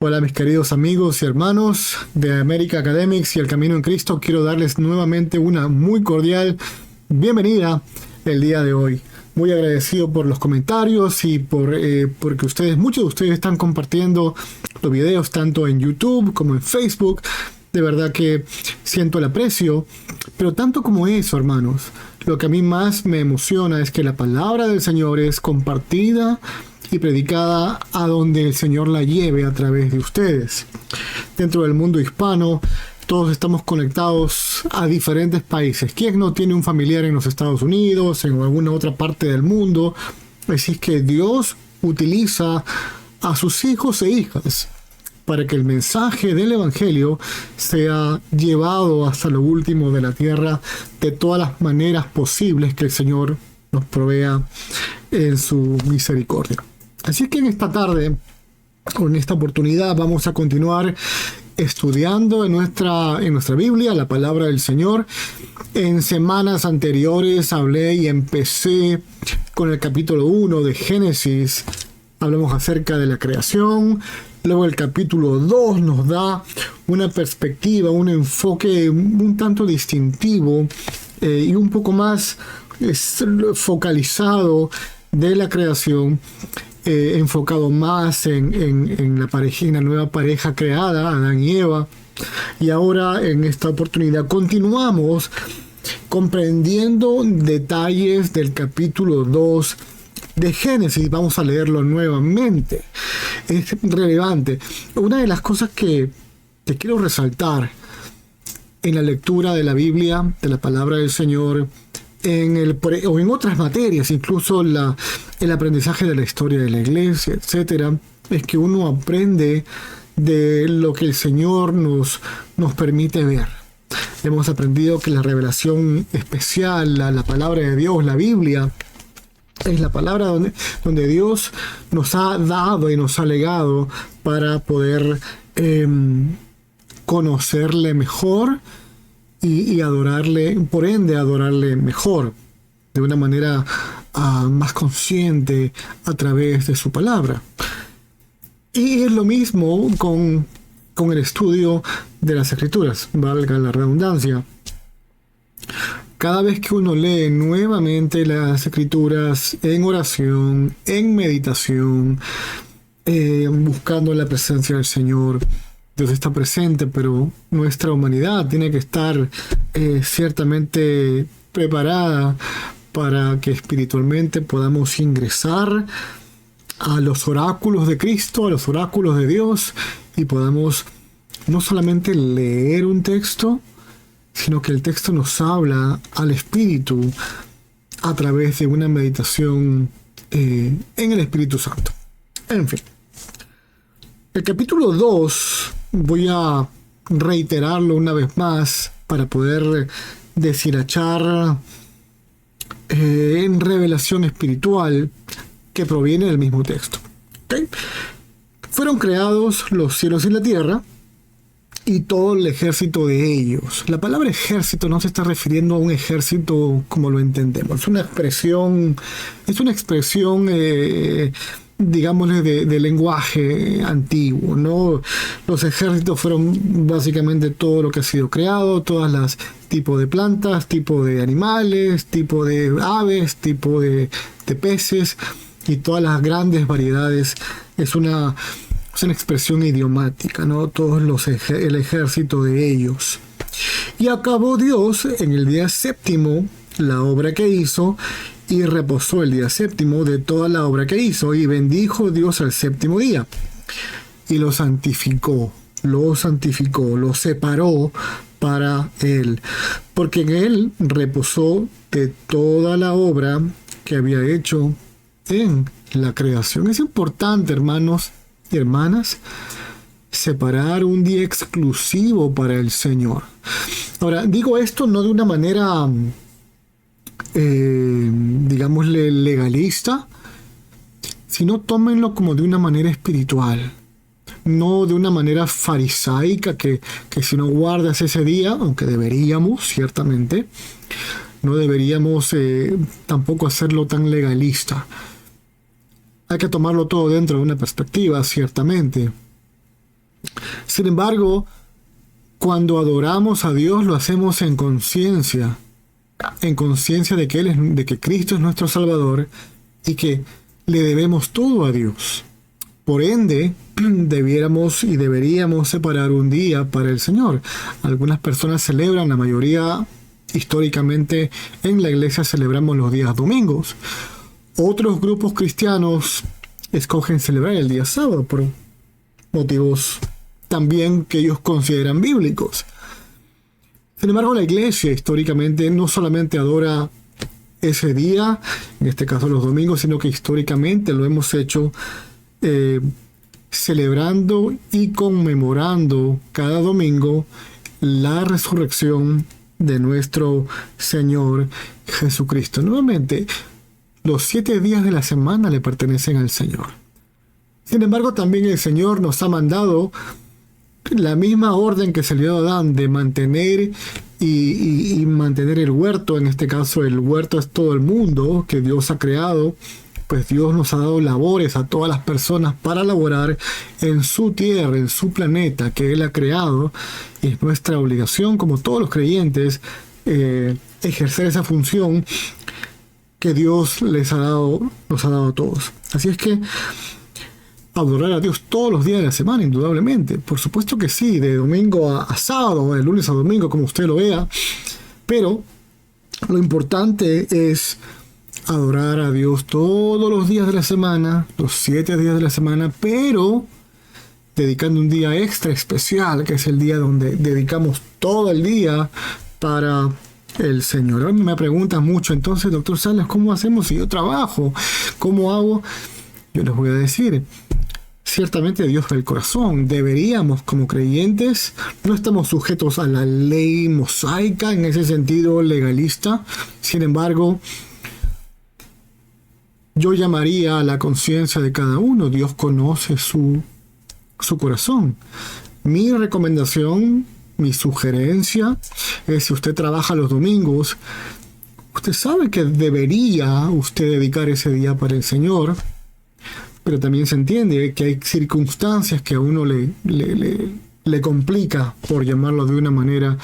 Hola mis queridos amigos y hermanos de America Academics y El Camino en Cristo. Quiero darles nuevamente una muy cordial bienvenida el día de hoy. Muy agradecido por los comentarios y porque muchos de ustedes están compartiendo los videos tanto en YouTube como en Facebook. De verdad que siento el aprecio, pero tanto como eso, hermanos, lo que a mí más me emociona es que la palabra del Señor es compartida y predicada a donde el Señor la lleve a través de ustedes. Dentro del mundo hispano, todos estamos conectados a diferentes países. ¿Quién no tiene un familiar en los Estados Unidos, en alguna otra parte del mundo? Así es que Dios utiliza a sus hijos e hijas para que el mensaje del Evangelio sea llevado hasta lo último de la tierra de todas las maneras posibles que el Señor nos provea en su misericordia. Así que en esta tarde, con esta oportunidad, vamos a continuar estudiando en nuestra Biblia la palabra del Señor. En semanas anteriores hablé y empecé con el capítulo 1 de Génesis. Hablamos acerca de la creación. Luego el capítulo 2 nos da una perspectiva, un enfoque un tanto distintivo y un poco más focalizado de la creación, enfocado más en la nueva pareja creada, Adán y Eva. Y ahora en esta oportunidad continuamos comprendiendo detalles del capítulo 2 de Génesis. Vamos a leerlo nuevamente. Es relevante. Una de las cosas que quiero resaltar en la lectura de la Biblia, de la palabra del Señor, o en otras materias, incluso el aprendizaje de la historia de la iglesia, etcétera, es que uno aprende de lo que el Señor nos permite ver. Hemos aprendido que la revelación especial, la palabra de Dios, la Biblia, es la palabra donde Dios nos ha dado y nos ha legado para poder conocerle mejor y adorarle, por ende adorarle mejor, de una manera más consciente a través de su palabra. Y es lo mismo con el estudio de las Escrituras, valga la redundancia. Cada vez que uno lee nuevamente las Escrituras en oración, en meditación, buscando la presencia del Señor, Dios está presente, pero nuestra humanidad tiene que estar ciertamente preparada para que espiritualmente podamos ingresar a los oráculos de Cristo, a los oráculos de Dios, y podamos no solamente leer un texto, sino que el texto nos habla al espíritu a través de una meditación en el Espíritu Santo. En fin, el capítulo 2, voy a reiterarlo una vez más para poder deshilachar en revelación espiritual que proviene del mismo texto. ¿Okay? Fueron creados los cielos y la tierra y todo el ejército de ellos. La palabra ejército no se está refiriendo a un ejército como lo entendemos. Es una expresión digámosle, de lenguaje antiguo, ¿no? Los ejércitos fueron básicamente todo lo que ha sido creado, todas las tipos de plantas, tipo de animales, tipo de aves, tipo de peces y todas las grandes variedades. Es una expresión idiomática, ¿no? El ejército de ellos. Y acabó Dios en el día séptimo la obra que hizo, y reposó el día séptimo de toda la obra que hizo, y bendijo Dios el séptimo día, y lo santificó, lo separó para él, porque en él reposó de toda la obra que había hecho en la creación. Es importante, hermanos y hermanas, separar un día exclusivo para el Señor. Ahora, digo esto no de una manera digámosle legalista, sino tómenlo como de una manera espiritual, no de una manera farisaica que si no guardas ese día, aunque deberíamos, ciertamente, no deberíamos tampoco hacerlo tan legalista. Hay que tomarlo todo dentro de una perspectiva, ciertamente, Sin embargo, cuando adoramos a Dios lo hacemos en conciencia de que de que Cristo es nuestro Salvador y que le debemos todo a Dios. Por ende, deberíamos separar un día para el Señor. Algunas personas celebran, la mayoría históricamente en la iglesia celebramos los días domingos. Otros grupos cristianos escogen celebrar el día sábado por motivos también que ellos consideran bíblicos. Sin embargo, la iglesia históricamente no solamente adora ese día, en este caso los domingos, sino que históricamente lo hemos hecho celebrando y conmemorando cada domingo la resurrección de nuestro Señor Jesucristo. Nuevamente, los 7 días de la semana le pertenecen al Señor. Sin embargo, también el Señor nos ha mandado la misma orden que se le dio a Adán de mantener y mantener el huerto. En este caso, el huerto es todo el mundo que Dios ha creado. Pues Dios nos ha dado labores a todas las personas para laborar en su tierra, en su planeta que Él ha creado. Y es nuestra obligación, como todos los creyentes, ejercer esa función que Dios nos ha dado a todos. Así es que adorar a Dios todos los días de la semana, indudablemente. Por supuesto que sí, de domingo a sábado, de lunes a domingo, como usted lo vea. Pero lo importante es adorar a Dios todos los días de la semana, los 7 días de la semana, pero dedicando un día extra especial, que es el día donde dedicamos todo el día para el Señor. Ahora me preguntan mucho, entonces, doctor Salas, ¿cómo hacemos si yo trabajo? ¿Cómo hago? Yo les voy a decir, ciertamente Dios ve el corazón. Deberíamos, como creyentes, no estamos sujetos a la ley mosaica en ese sentido legalista. Sin embargo, yo llamaría a la conciencia de cada uno. Dios conoce su corazón. Mi recomendación, mi sugerencia es, si usted trabaja los domingos, usted sabe que debería usted dedicar ese día para el Señor, pero también se entiende que hay circunstancias que a uno le complica, por llamarlo de una manera,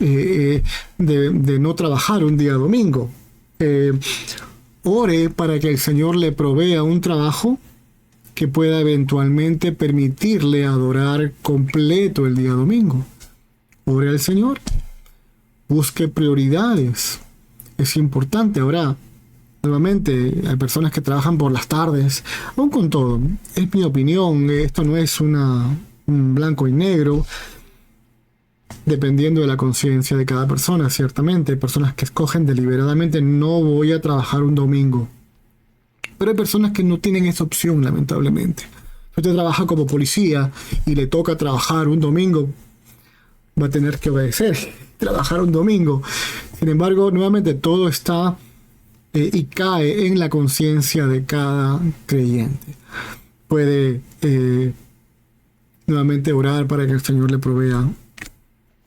de no trabajar un día domingo. Ore para que el Señor le provea un trabajo que pueda eventualmente permitirle adorar completo el día domingo. Ore al Señor. Busque prioridades. Es importante. Ahora, nuevamente, hay personas que trabajan por las tardes. Aún con todo, es mi opinión. Esto no es un blanco y negro. Dependiendo de la conciencia de cada persona, ciertamente. Hay personas que escogen deliberadamente, no voy a trabajar un domingo. Pero hay personas que no tienen esa opción, lamentablemente. Si usted trabaja como policía y le toca trabajar un domingo, va a tener que obedecer, trabajar un domingo. Sin embargo, nuevamente, todo está y cae en la conciencia de cada creyente. Puede nuevamente orar para que el Señor le provea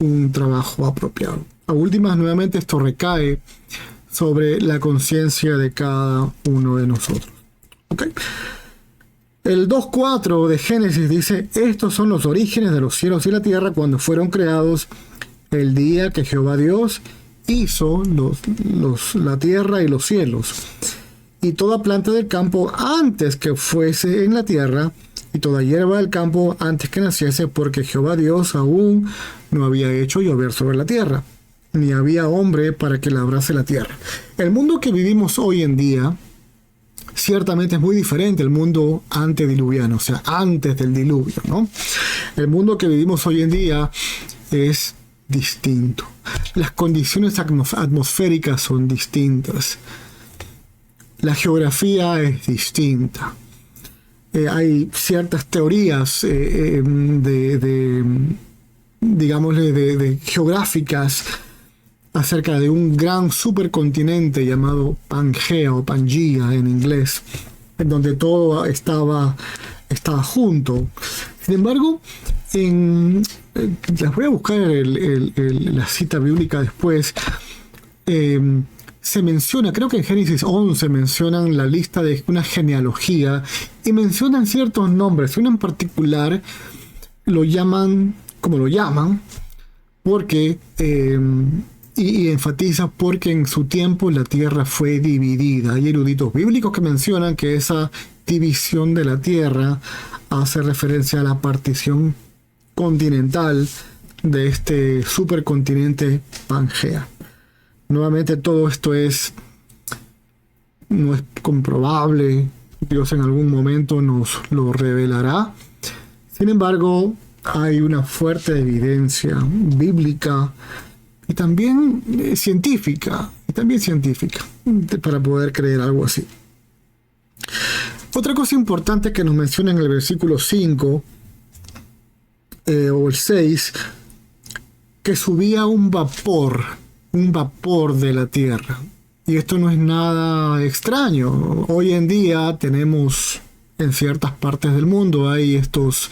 un trabajo apropiado. A últimas, nuevamente, esto recae sobre la conciencia de cada uno de nosotros. ¿Okay? El 2.4 de Génesis dice: estos son los orígenes de los cielos y la tierra cuando fueron creados el día que Jehová Dios hizo la tierra y los cielos, y toda planta del campo antes que fuese en la tierra, y toda hierba del campo antes que naciese, porque Jehová Dios aún no había hecho llover sobre la tierra, ni había hombre para que labrase la tierra. El mundo que vivimos hoy en día ciertamente es muy diferente al mundo antediluviano, o sea, antes del diluvio, ¿no? El mundo que vivimos hoy en día es distinto. Las condiciones atmosféricas son distintas. La geografía es distinta. Hay ciertas teorías geográficas acerca de un gran supercontinente llamado Pangea o Pangea en inglés, en donde todo estaba junto. Sin embargo, les voy a buscar la cita bíblica después. Se menciona, creo que en Génesis 11 mencionan la lista de una genealogía y mencionan ciertos nombres. Uno en particular lo llaman como lo llaman, porque y enfatiza porque en su tiempo la tierra fue dividida. Hay eruditos bíblicos que mencionan que esa división de la tierra hace referencia a la partición continental de este supercontinente Pangea. Nuevamente todo esto no es comprobable. Dios en algún momento nos lo revelará. Sin embargo, hay una fuerte evidencia bíblica y también científica para poder creer algo así. Otra cosa importante que nos menciona en el versículo 5 o el 6, que subía un vapor de la tierra. Y esto no es nada extraño. Hoy en día tenemos en ciertas partes del mundo, hay estos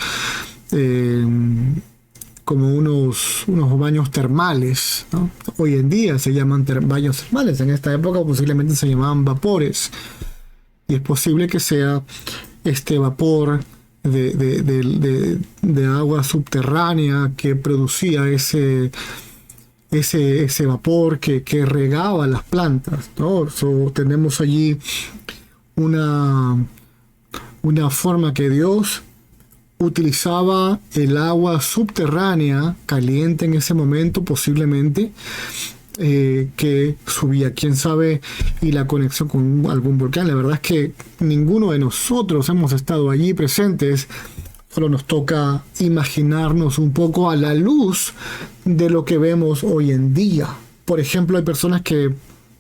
como unos baños termales, ¿no? Hoy en día se llaman baños termales. En esta época posiblemente se llamaban vapores. Y es posible que sea este vapor de agua subterránea que producía ese vapor que regaba las plantas, ¿no? Tenemos allí una forma que Dios utilizaba el agua subterránea caliente en ese momento, posiblemente que subía, quién sabe, y la conexión con algún volcán. La verdad es que ninguno de nosotros hemos estado allí presentes. Solo nos toca imaginarnos un poco a la luz de lo que vemos hoy en día. Por ejemplo, hay personas que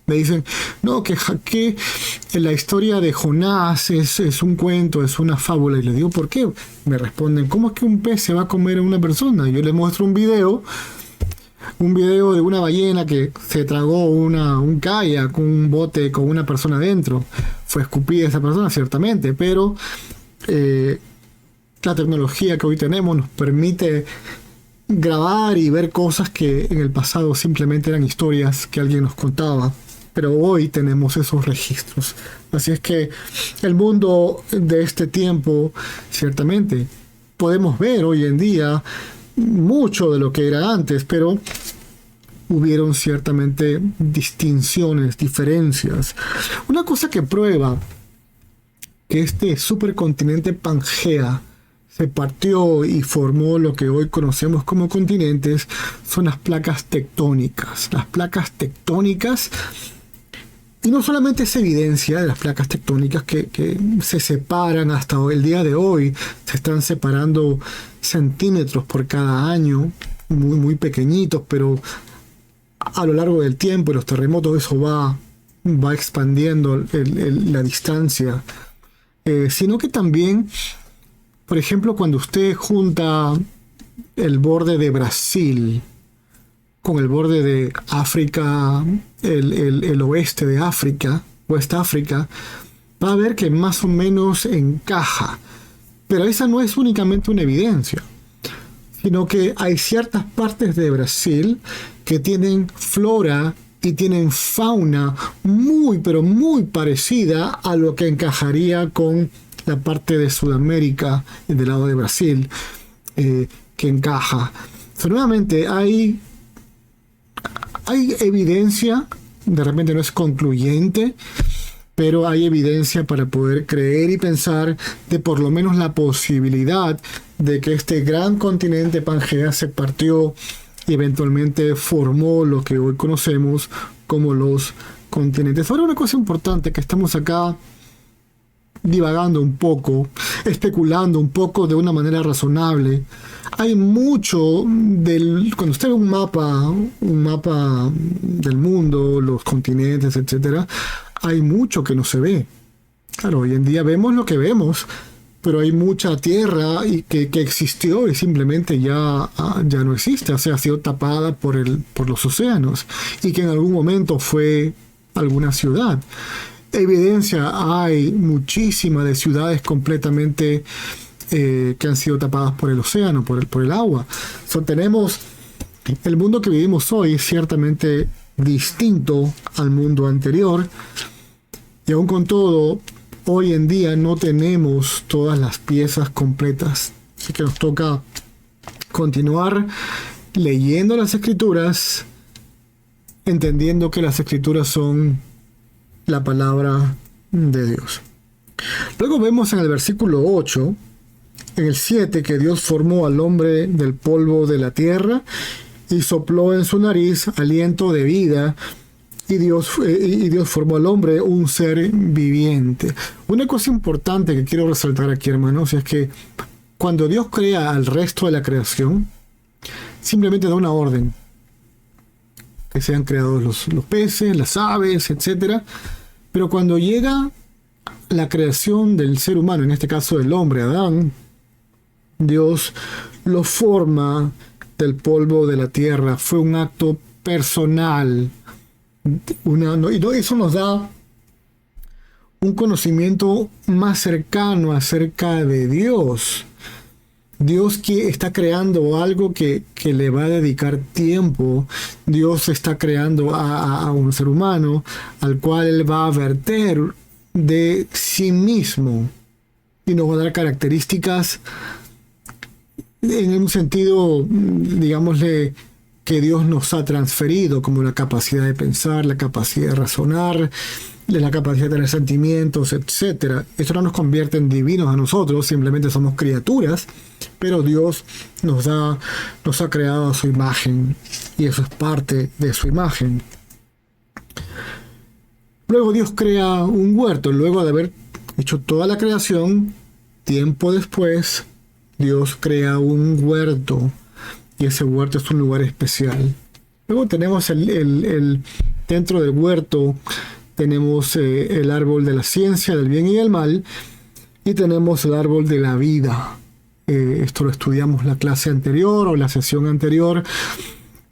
me dicen, no, que la historia de Jonás es un cuento, es una fábula. Y les digo, ¿por qué? Me responden, ¿cómo es que un pez se va a comer a una persona? Yo les muestro un video de una ballena que se tragó un kayak, un bote con una persona dentro. Fue escupida esa persona, ciertamente, pero la tecnología que hoy tenemos nos permite grabar y ver cosas que en el pasado simplemente eran historias que alguien nos contaba, pero hoy tenemos esos registros. Así es que el mundo de este tiempo, ciertamente, podemos ver hoy en día mucho de lo que era antes, pero hubieron ciertamente distinciones, diferencias. Una cosa que prueba que este supercontinente Pangea se partió y formó lo que hoy conocemos como continentes son las placas tectónicas. Las placas tectónicas, y no solamente es evidencia de las placas tectónicas que se separan hasta el día de hoy, se están separando centímetros por cada año, muy, muy pequeñitos, pero a lo largo del tiempo, los terremotos, eso va expandiendo la distancia, sino que también, por ejemplo, cuando usted junta el borde de Brasil con el borde de África, el oeste de África, West África, va a ver que más o menos encaja. Pero esa no es únicamente una evidencia, sino que hay ciertas partes de Brasil que tienen flora y tienen fauna muy, pero muy parecida a lo que encajaría con la parte de Sudamérica, del lado de Brasil, que encaja. So, nuevamente, hay evidencia, de repente no es concluyente, pero hay evidencia para poder creer y pensar de por lo menos la posibilidad de que este gran continente Pangea se partió y eventualmente formó lo que hoy conocemos como los continentes. Ahora, una cosa importante, que estamos acá divagando un poco, especulando un poco de una manera razonable. Hay mucho cuando usted ve un mapa del mundo, los continentes, etcétera, hay mucho que no se ve. Claro, hoy en día vemos lo que vemos, pero hay mucha tierra que existió y simplemente ya no existe, o sea, ha sido tapada por los océanos, y que en algún momento fue alguna ciudad. Evidencia hay muchísima de ciudades completamente que han sido tapadas por el océano, por el agua. Tenemos el mundo que vivimos hoy, es ciertamente distinto al mundo anterior, y aún con todo, hoy en día no tenemos todas las piezas completas, así que nos toca continuar leyendo las Escrituras, entendiendo que las Escrituras son la palabra de Dios. Luego vemos en el versículo 8, en el 7, que Dios formó al hombre del polvo de la tierra y sopló en su nariz aliento de vida, y Dios formó al hombre un ser viviente. Una cosa importante que quiero resaltar aquí, hermanos, es que cuando Dios crea al resto de la creación, simplemente da una orden: que sean creados los peces, las aves, etc. Pero cuando llega la creación del ser humano, en este caso del hombre, Adán, Dios lo forma del polvo de la tierra. Fue un acto personal. Eso nos da un conocimiento más cercano acerca de Dios. Dios que está creando algo que le va a dedicar tiempo. Dios está creando a un ser humano al cual Él va a verter de sí mismo y nos va a dar características en un sentido, digámosle, que Dios nos ha transferido, como la capacidad de pensar, la capacidad de razonar, la capacidad de tener sentimientos, etc. Esto no nos convierte en divinos a nosotros, simplemente somos criaturas, pero Dios nos ha creado a su imagen, y eso es parte de su imagen. Luego Dios crea un huerto. Luego de haber hecho toda la creación, tiempo después, Dios crea un huerto, y ese huerto es un lugar especial. Luego tenemos dentro del huerto tenemos el árbol de la ciencia del bien y del mal, y tenemos el árbol de la vida. Esto lo estudiamos la clase anterior o la sesión anterior.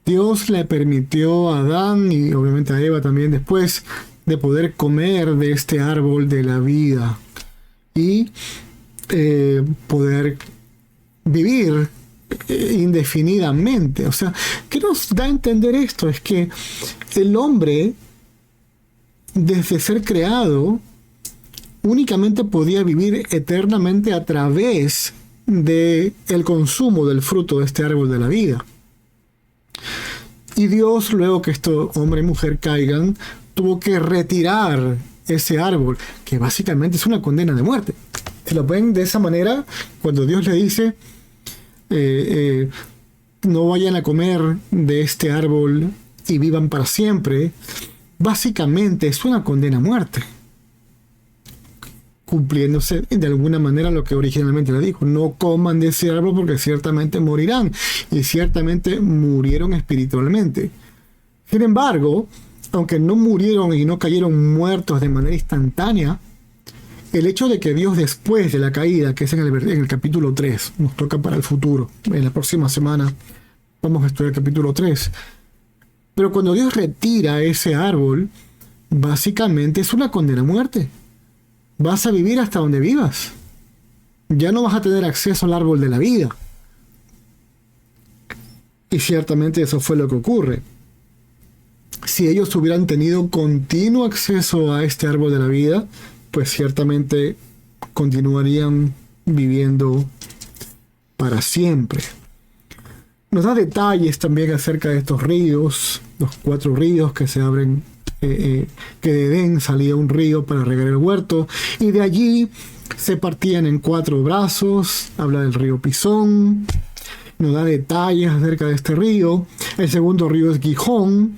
Dios le permitió a Adán y obviamente a Eva también después de poder comer de este árbol de la vida y poder vivir indefinidamente. O sea, ¿qué nos da a entender esto? Es que el hombre, desde ser creado, únicamente podía vivir eternamente a través del consumo del fruto de este árbol de la vida. Y Dios, luego que estos hombre y mujer caigan, tuvo que retirar ese árbol, que básicamente es una condena de muerte. Si lo ven de esa manera, cuando Dios le dice no vayan a comer de este árbol y vivan para siempre, básicamente es una condena a muerte, cumpliéndose de alguna manera lo que originalmente le dijo: no coman de ese árbol porque ciertamente morirán, y ciertamente murieron espiritualmente. Sin embargo, aunque no murieron y no cayeron muertos de manera instantánea, el hecho de que Dios, después de la caída, que es en el capítulo 3, nos toca para el futuro, en la próxima semana vamos a estudiar el capítulo 3, pero cuando Dios retira ese árbol, básicamente es una condena a muerte. Vas a vivir hasta donde vivas. Ya no vas a tener acceso al árbol de la vida. Y ciertamente eso fue lo que ocurre. Si ellos hubieran tenido continuo acceso a este árbol de la vida, pues ciertamente continuarían viviendo para siempre. Nos da detalles también acerca de estos ríos, los 4 ríos que se abren, que de Edén salía un río para regar el huerto, y de allí se partían en 4 brazos. Habla del río Pisón, nos da detalles acerca de este río. El segundo río es Gijón,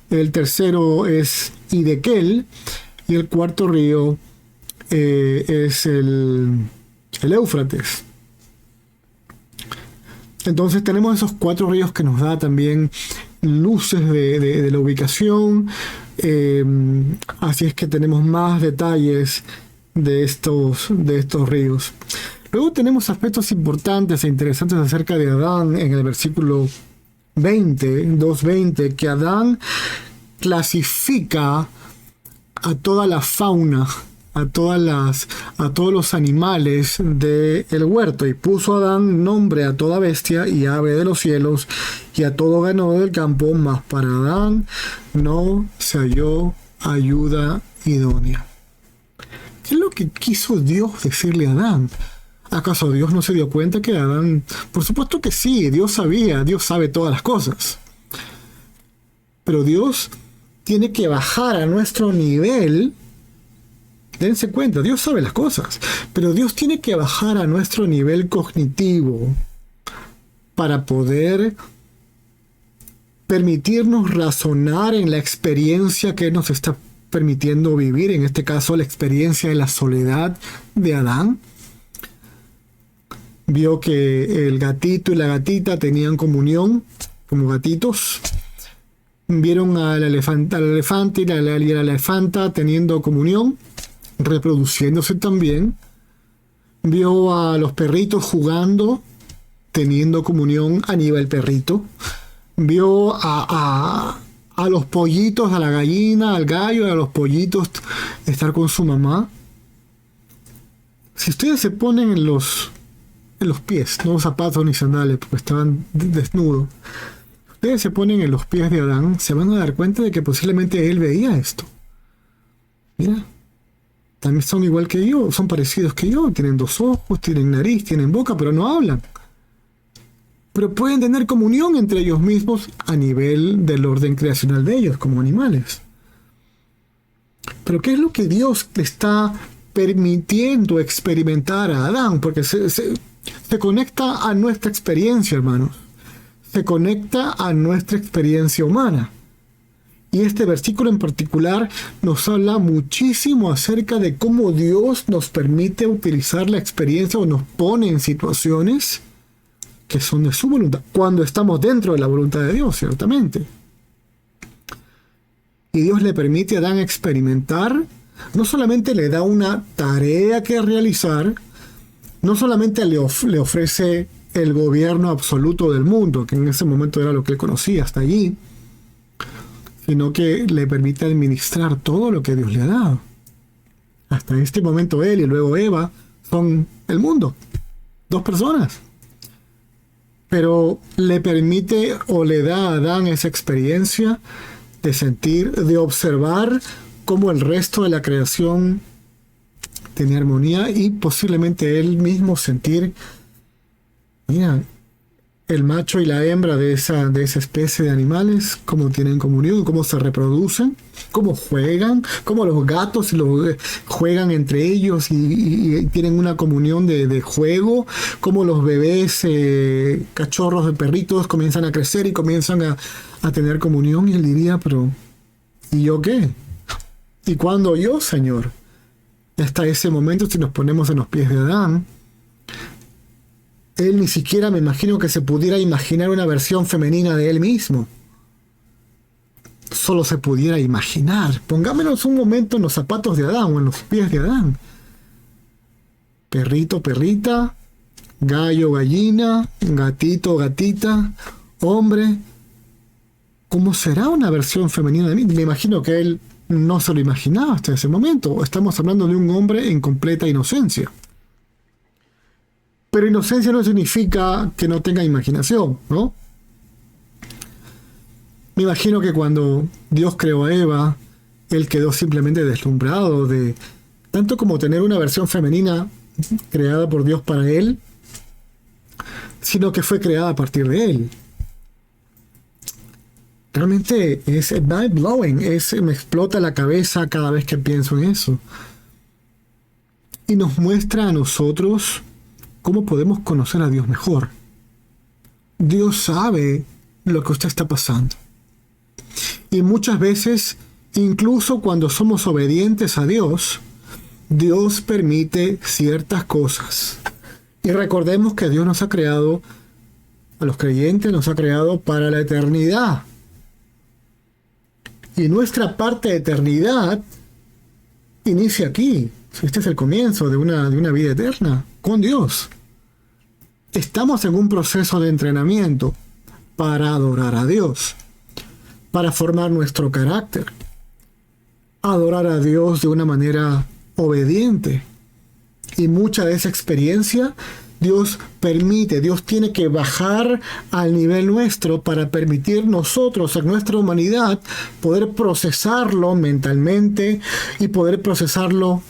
el tercero es Hidekel, y el cuarto río es el Éufrates. Entonces tenemos esos 4 ríos que nos da también luces de la ubicación. Así es que tenemos más detalles de estos ríos. Luego tenemos aspectos importantes e interesantes acerca de Adán en el versículo 2:20, que Adán clasifica a toda la fauna, a todos los animales del huerto, y puso a Adán nombre a toda bestia y ave de los cielos y a todo ganado del campo, mas para Adán no se halló ayuda idónea. ¿Qué es lo que quiso Dios decirle a Adán? ¿Acaso Dios no se dio cuenta que Adán? Por supuesto que sí, Dios sabía, Dios sabe todas las cosas. Pero Dios tiene que bajar a nuestro nivel. Dense cuenta, Dios sabe las cosas, pero Dios tiene que bajar a nuestro nivel cognitivo para poder permitirnos razonar en la experiencia que nos está permitiendo vivir, en este caso la experiencia de la soledad de Adán. Vio que el gatito y la gatita tenían comunión como gatitos. Vieron al elefante y la elefanta teniendo comunión, reproduciéndose también. Vio a los perritos jugando, teniendo comunión a nivel perrito. Vio a los pollitos, a la gallina, al gallo, a los pollitos estar con su mamá. Si ustedes se ponen en los pies, no zapatos ni sandales, porque estaban desnudos, ustedes se ponen en los pies de Adán, se van a dar cuenta de que posiblemente él veía esto. Mira, también son igual que yo, son parecidos que yo, tienen 2 ojos, tienen nariz, tienen boca, pero no hablan. Pero pueden tener comunión entre ellos mismos a nivel del orden creacional de ellos, como animales. Pero ¿qué es lo que Dios le está permitiendo experimentar a Adán? Porque se conecta a nuestra experiencia, hermanos. Se conecta a nuestra experiencia humana. Y este versículo en particular nos habla muchísimo acerca de cómo Dios nos permite utilizar la experiencia o nos pone en situaciones que son de su voluntad, cuando estamos dentro de la voluntad de Dios, ciertamente. Y Dios le permite a Adán experimentar, no solamente le da una tarea que realizar, no solamente le ofrece el gobierno absoluto del mundo, que en ese momento era lo que él conocía hasta allí, sino que le permite administrar todo lo que Dios le ha dado. Hasta este momento él y luego Eva son el mundo, 2 personas. Pero le permite o le da a Adán esa experiencia de sentir, de observar cómo el resto de la creación tenía armonía y posiblemente él mismo sentir, mira, el macho y la hembra de esa especie de animales, cómo tienen comunión, cómo se reproducen, cómo juegan, cómo los gatos juegan entre ellos y tienen una comunión de juego, cómo los bebés, cachorros de perritos comienzan a crecer y comienzan a tener comunión. Y él diría, pero ¿y yo qué? ¿Y cuándo yo, Señor? Hasta ese momento, si nos ponemos en los pies de Adán, él ni siquiera me imagino que se pudiera imaginar una versión femenina de él mismo. Solo se pudiera imaginar. Pongámonos un momento en los zapatos de Adán o en los pies de Adán. Perrito, perrita, gallo, gallina, gatito, gatita, hombre. ¿Cómo será una versión femenina de mí? Me imagino que él no se lo imaginaba hasta ese momento. Estamos hablando de un hombre en completa inocencia. Pero inocencia no significa que no tenga imaginación, ¿no? Me imagino que cuando Dios creó a Eva, él quedó simplemente deslumbrado de tanto como tener una versión femenina creada por Dios para él, sino que fue creada a partir de él. Realmente es mind-blowing, me explota la cabeza cada vez que pienso en eso. Y nos muestra a nosotros cómo podemos conocer a Dios mejor. Dios sabe lo que usted está pasando. Y muchas veces, incluso cuando somos obedientes a Dios, Dios permite ciertas cosas. Y recordemos que Dios nos ha creado, a los creyentes nos ha creado para la eternidad. Y nuestra parte de eternidad inicia aquí. Este es el comienzo de una vida eterna con Dios. Estamos en un proceso de entrenamiento para adorar a Dios, para formar nuestro carácter, adorar a Dios de una manera obediente. Y mucha de esa experiencia Dios permite, Dios tiene que bajar al nivel nuestro para permitir nosotros, en nuestra humanidad, poder procesarlo mentalmente y poder procesarlo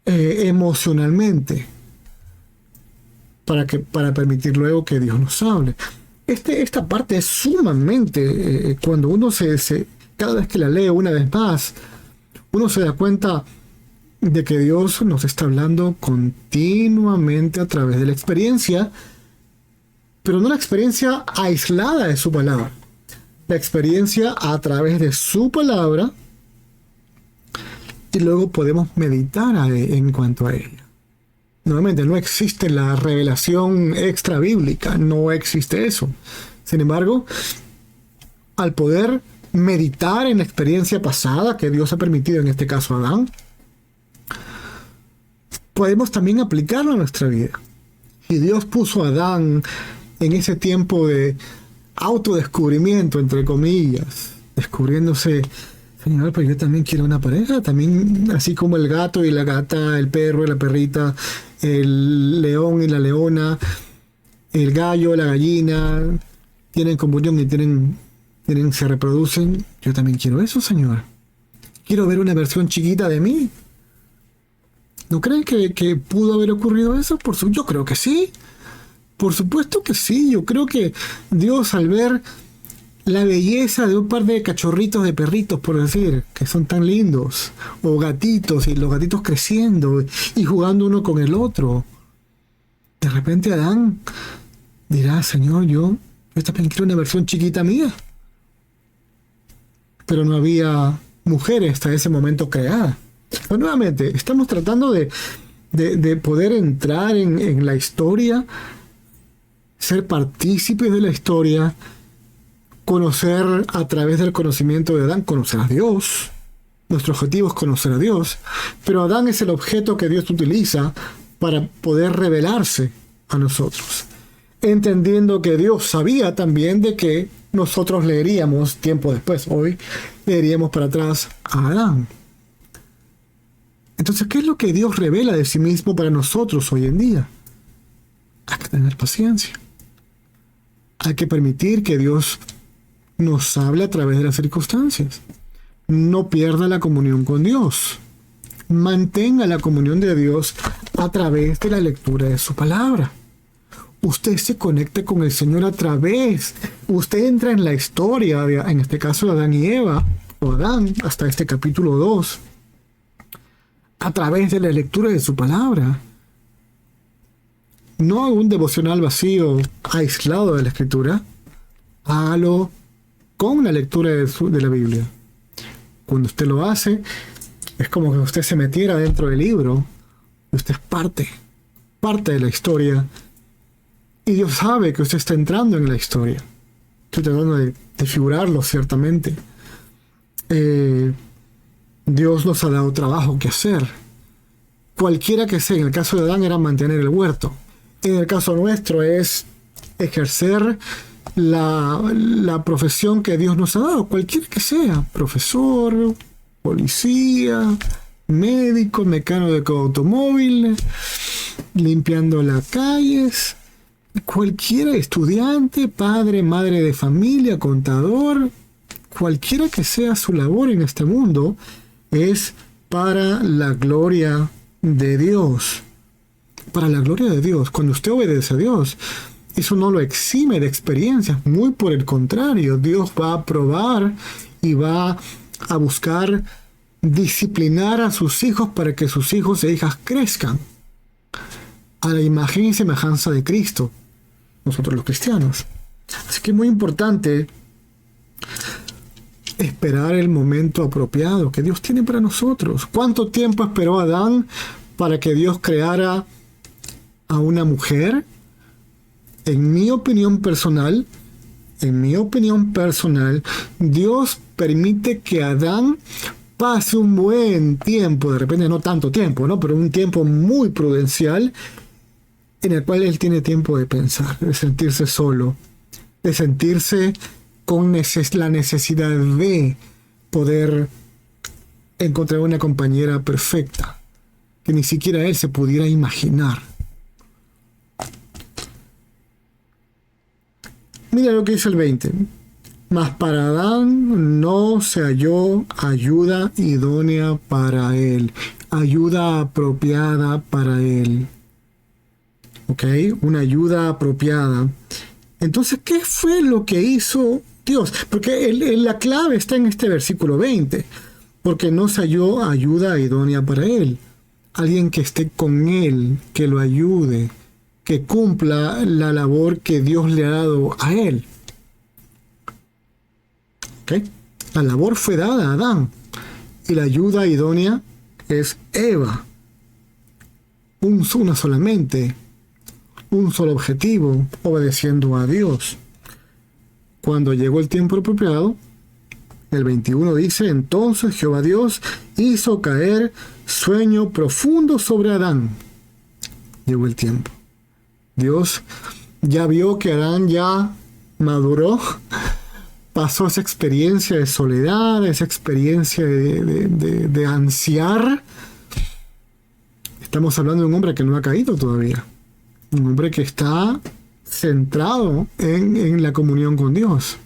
emocionalmente. para permitir luego que Dios nos hable. Esta parte es sumamente, cuando uno cada vez que la lee una vez más, uno se da cuenta de que Dios nos está hablando continuamente a través de la experiencia, pero no la experiencia aislada de su palabra, la experiencia a través de su palabra, y luego podemos meditar en cuanto a ella. Nuevamente, no existe la revelación extra bíblica, no existe eso. Sin embargo, al poder meditar en la experiencia pasada que Dios ha permitido, en este caso a Adán, podemos también aplicarlo a nuestra vida. Y Dios puso a Adán en ese tiempo de autodescubrimiento, entre comillas, descubriéndose: Señor, pero yo también quiero una pareja, también, así como el gato y la gata, el perro y la perrita, el león y la leona, el gallo, la gallina, tienen comunión y se reproducen. Yo también quiero eso, Señor. Quiero ver una versión chiquita de mí. ¿No creen que pudo haber ocurrido eso? Yo creo que sí. Por supuesto que sí. Yo creo que Dios, al ver la belleza de un par de cachorritos de perritos, por decir, que son tan lindos, o gatitos, y los gatitos creciendo y jugando uno con el otro, de repente Adán dirá: Señor, yo también quiero una versión chiquita mía. Pero no había mujeres hasta ese momento creadas. Pero nuevamente, estamos tratando de poder entrar en la historia, ser partícipes de la historia, conocer a través del conocimiento de Adán, conocer a Dios. Nuestro objetivo es conocer a Dios, pero Adán es el objeto que Dios utiliza para poder revelarse a nosotros, entendiendo que Dios sabía también de que nosotros leeríamos tiempo después, hoy leeríamos para atrás a Adán. Entonces, ¿qué es lo que Dios revela de sí mismo para nosotros hoy en día? Hay que tener paciencia. Hay que permitir que Dios nos hable a través de las circunstancias. No pierda la comunión con Dios. Mantenga la comunión de Dios a través de la lectura de su palabra. Usted se conecte con el Señor a través. Usted entra en la historia, en este caso de Adán y Eva, o Adán, hasta este capítulo 2, a través de la lectura de su palabra. No haga un devocional vacío, aislado de la Escritura. Hágalo con la lectura de la Biblia. Cuando usted lo hace, es como que usted se metiera dentro del libro. Usted es parte de la historia. Y Dios sabe que usted está entrando en la historia. Estoy tratando de figurarlo, ciertamente. Dios nos ha dado trabajo que hacer. Cualquiera que sea. En el caso de Adán era mantener el huerto. En el caso nuestro es ejercer la profesión que Dios nos ha dado, cualquiera que sea: profesor, policía, médico, mecánico de automóvil, limpiando las calles, cualquiera, estudiante, padre, madre de familia, contador, cualquiera que sea su labor en este mundo, es para la gloria de Dios. Para la gloria de Dios. Cuando usted obedece a Dios, eso no lo exime de experiencias. Muy por el contrario, Dios va a probar y va a buscar disciplinar a sus hijos para que sus hijos e hijas crezcan a la imagen y semejanza de Cristo, nosotros los cristianos. Así que es muy importante esperar el momento apropiado que Dios tiene para nosotros. ¿Cuánto tiempo esperó Adán para que Dios creara a una mujer? En mi opinión personal, Dios permite que Adán pase un buen tiempo, de repente no tanto tiempo, ¿no? Pero un tiempo muy prudencial, en el cual él tiene tiempo de pensar, de sentirse solo, de sentirse con la necesidad de poder encontrar una compañera perfecta, que ni siquiera él se pudiera imaginar. Mira lo que dice el 20. Mas para Adán no se halló ayuda idónea para él, ayuda apropiada para él. ¿ok? Una ayuda apropiada. Entonces, ¿qué fue lo que hizo Dios? Porque la clave está en este versículo 20, porque no se halló ayuda idónea para él. Alguien que esté con él, que lo ayude, que cumpla la labor que Dios le ha dado a él. ¿Ok? La labor fue dada a Adán y la ayuda idónea es Eva. Una solamente, un solo objetivo, obedeciendo a Dios. Cuando llegó el tiempo apropiado, el 21 dice, entonces Jehová Dios hizo caer sueño profundo sobre Adán. Llegó el tiempo. Dios ya vio que Adán ya maduró, pasó esa experiencia de soledad, esa experiencia de ansiar. Estamos hablando de un hombre que no ha caído todavía. Un hombre que está centrado en la comunión con Dios,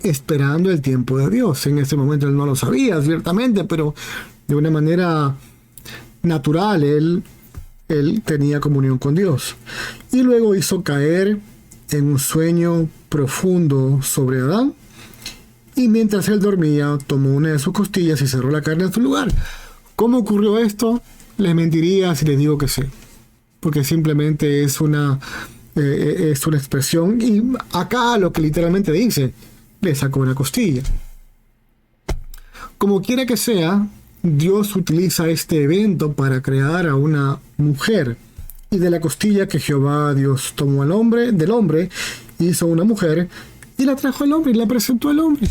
esperando el tiempo de Dios. En ese momento él no lo sabía, ciertamente, pero de una manera natural él tenía comunión con Dios. Y luego hizo caer en un sueño profundo sobre Adán, y mientras él dormía, tomó una de sus costillas y cerró la carne en su lugar. ¿Cómo ocurrió esto? Les mentiría si les digo que sé, porque simplemente es una expresión, y acá lo que literalmente dice, le sacó una costilla. Como quiera que sea, Dios utiliza este evento para crear a una mujer, y de la costilla que Jehová Dios tomó del hombre, hizo una mujer y la trajo al hombre y la presentó al hombre.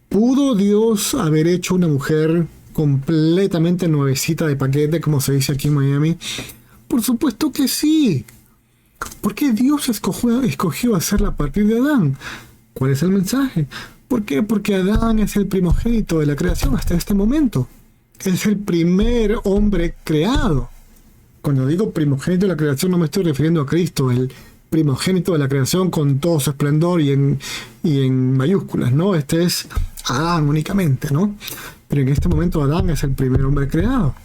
¿Pudo Dios haber hecho una mujer completamente nuevecita de paquete, como se dice aquí en Miami? Por supuesto que sí. ¿Por qué Dios escogió hacerla a partir de Adán? ¿Cuál es el mensaje? ¿Por qué? Porque Adán es el primogénito de la creación hasta este momento. Es el primer hombre creado. Cuando digo primogénito de la creación no me estoy refiriendo a Cristo, el primogénito de la creación con todo su esplendor y en mayúsculas, ¿no? Este es Adán únicamente, ¿no? Pero en este momento Adán es el primer hombre creado.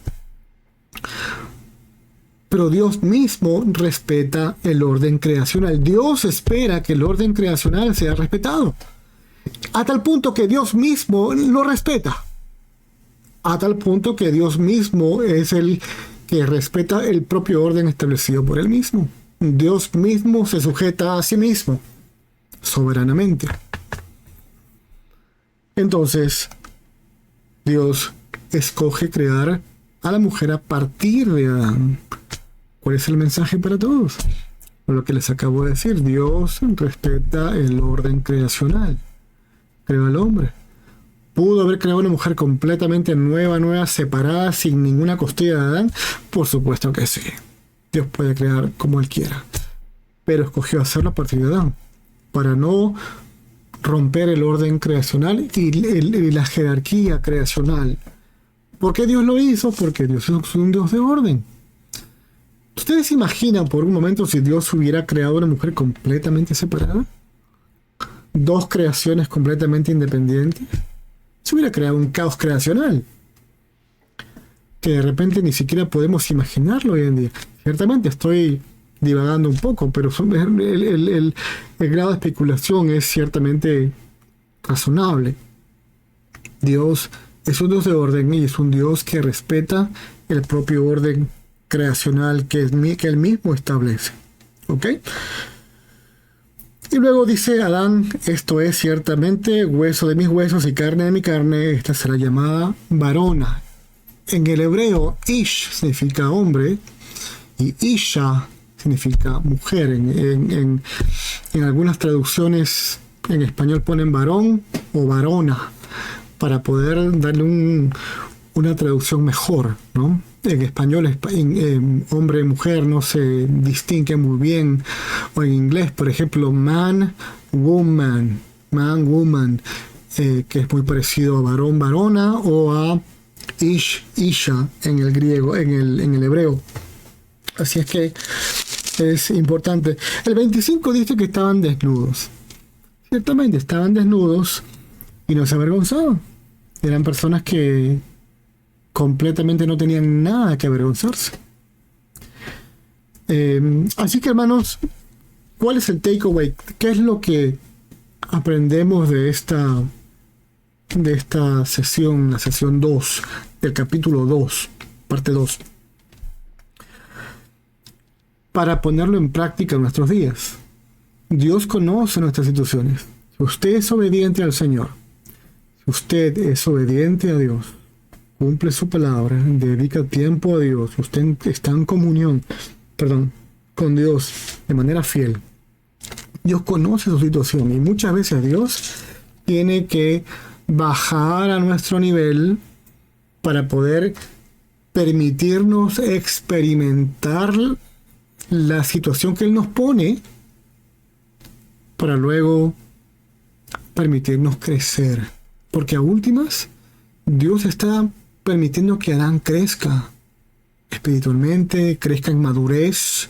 Pero Dios mismo respeta el orden creacional. Dios espera que el orden creacional sea respetado. A tal punto que Dios mismo lo respeta. A tal punto que Dios mismo es el que respeta el propio orden establecido por él mismo. Dios mismo se sujeta a sí mismo, soberanamente. Entonces, Dios escoge crear a la mujer a partir de Adán. ¿Cuál es el mensaje para todos? Lo que les acabo de decir, Dios respeta el orden creacional. Creó al hombre. ¿Pudo haber creado una mujer completamente nueva, separada, sin ninguna costilla de Adán? Por supuesto que sí. Dios puede crear como él quiera. Pero escogió hacerlo a partir de Adán, para no romper el orden creacional y la jerarquía creacional. ¿Por qué Dios lo hizo? Porque Dios es un Dios de orden. ¿Ustedes se imaginan por un momento si Dios hubiera creado una mujer completamente separada? Dos creaciones completamente independientes. Se hubiera creado un caos creacional que de repente ni siquiera podemos imaginarlo hoy en día. Ciertamente estoy divagando un poco, pero el grado de especulación es ciertamente razonable. Dios es un Dios de orden y es un Dios que respeta el propio orden creacional que él mismo establece. ¿Ok? Y luego dice Adán, esto es ciertamente hueso de mis huesos y carne de mi carne, esta será llamada varona. En el hebreo, ish significa hombre y isha significa mujer. En algunas traducciones en español ponen varón o varona para poder darle una traducción mejor, ¿no? En español, hombre y mujer no se distingue muy bien. O en inglés, por ejemplo, man, woman, que es muy parecido a varón, varona, o a ish, isha en el griego, en el hebreo. Así es que es importante. El 25 dice que estaban desnudos. Ciertamente estaban desnudos y no se avergonzaban. Eran personas que completamente no tenían nada que avergonzarse. Así que, hermanos, ¿cuál es el takeaway? ¿Qué es lo que aprendemos de esta sesión, la sesión 2, del capítulo 2, parte 2? Para ponerlo en práctica en nuestros días. Dios conoce nuestras situaciones. Si usted es obediente al Señor, si usted es obediente a Dios, cumple su palabra, dedica tiempo a Dios, usted está en comunión, con Dios de manera fiel, Dios conoce su situación y muchas veces Dios tiene que bajar a nuestro nivel para poder permitirnos experimentar la situación que Él nos pone para luego permitirnos crecer. Porque a últimas, Dios está permitiendo que Adán crezca espiritualmente, crezca en madurez,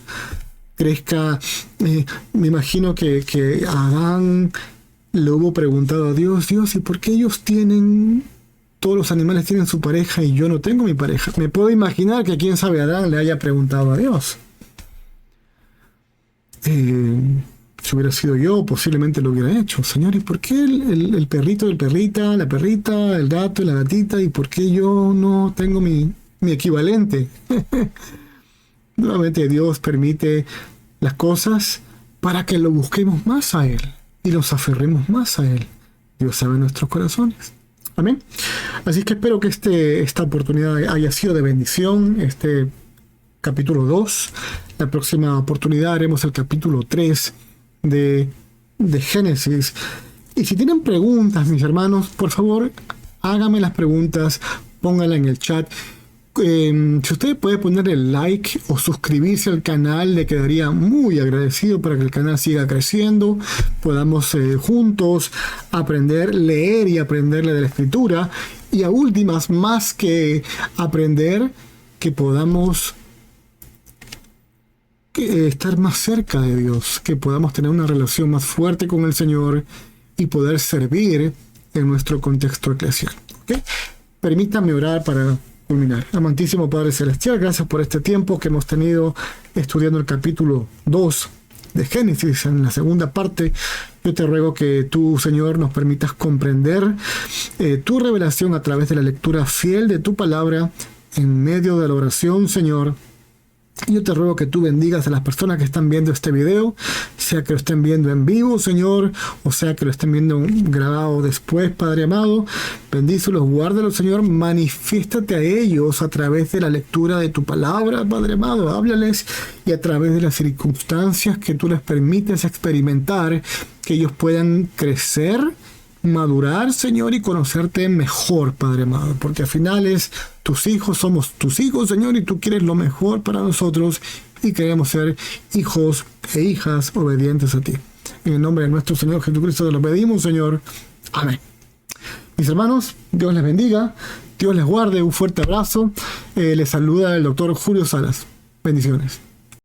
crezca. Me imagino que Adán le hubo preguntado a Dios, ¿y por qué todos los animales tienen su pareja y yo no tengo mi pareja? Me puedo imaginar que quién sabe Adán le haya preguntado a Dios. Si hubiera sido yo, posiblemente lo hubiera hecho. Señor, ¿y por qué el perrito, la perrita, el gato y la gatita? ¿Y por qué yo no tengo mi equivalente? Nuevamente Dios permite las cosas para que lo busquemos más a Él y nos aferremos más a Él. Dios sabe nuestros corazones. Amén. Así que espero que esta oportunidad haya sido de bendición. Este capítulo 2. La próxima oportunidad haremos el capítulo 3 de Génesis. Y si tienen preguntas, mis hermanos, por favor, háganme las preguntas, pónganla en el chat. Si usted puede poner el like o suscribirse al canal, le quedaría muy agradecido para que el canal siga creciendo, podamos juntos aprender, leer y aprenderle de la escritura, y a últimas, más que aprender, que podamos estar más cerca de Dios, que podamos tener una relación más fuerte con el Señor y poder servir en nuestro contexto eclesial. ¿Okay? Permítanme orar para culminar. Amantísimo Padre Celestial, gracias por este tiempo que hemos tenido estudiando el capítulo 2 de Génesis. En la segunda parte, yo te ruego que tú, Señor, nos permitas comprender tu revelación a través de la lectura fiel de tu palabra en medio de la oración, Señor. Yo te ruego que tú bendigas a las personas que están viendo este video, sea que lo estén viendo en vivo, Señor, o sea que lo estén viendo grabado después, Padre amado. Bendícelos, guárdalos, Señor, manifiéstate a ellos a través de la lectura de tu palabra, Padre amado. Háblales, y a través de las circunstancias que tú les permites experimentar, que ellos puedan crecer, madurar, Señor, y conocerte mejor, Padre amado, porque al final tus hijos, somos tus hijos, Señor, y tú quieres lo mejor para nosotros y queremos ser hijos e hijas obedientes a ti. En el nombre de nuestro Señor Jesucristo te lo pedimos, Señor. Amén. Mis hermanos, Dios les bendiga, Dios les guarde, un fuerte abrazo. Les saluda el doctor Julio Salas. Bendiciones.